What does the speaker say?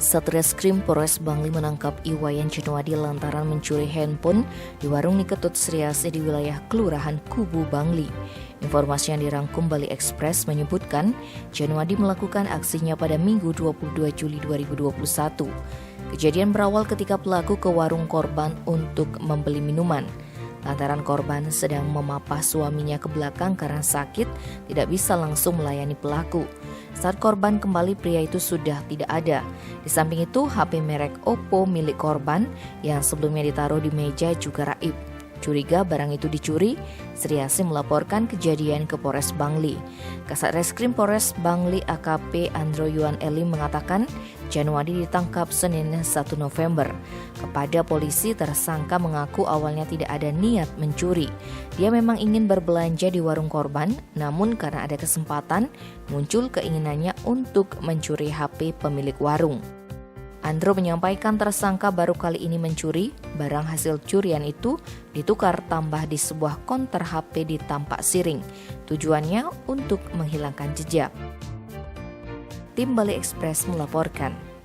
Satreskrim Polres Bangli menangkap Iwayan Januadi lantaran mencuri handphone di warung Niketut Sriase di wilayah Kelurahan Kubu, Bangli. Informasi yang dirangkum Bali Express menyebutkan Januadi melakukan aksinya pada Minggu 22 Juli 2021. Kejadian berawal ketika pelaku ke warung korban untuk membeli minuman. Lantaran korban sedang memapah suaminya ke belakang karena sakit, tidak bisa langsung melayani pelaku. Saat korban kembali, pria itu sudah tidak ada. Di samping itu, HP merek Oppo milik korban yang sebelumnya ditaruh di meja juga raib. Curiga barang itu dicuri, Sriase melaporkan kejadian ke Polres Bangli. Kasat Reskrim Polres Bangli AKP Andro Yuan Eli mengatakan Januadi ditangkap Senin 1 November. Kepada polisi, tersangka mengaku awalnya tidak ada niat mencuri. Dia memang ingin berbelanja di warung korban, namun karena ada kesempatan, muncul keinginannya untuk mencuri HP pemilik warung. Andro menyampaikan tersangka baru kali ini mencuri, barang hasil curian itu ditukar tambah di sebuah konter HP di Tampak Siring. Tujuannya untuk menghilangkan jejak. Tim Bali Express melaporkan.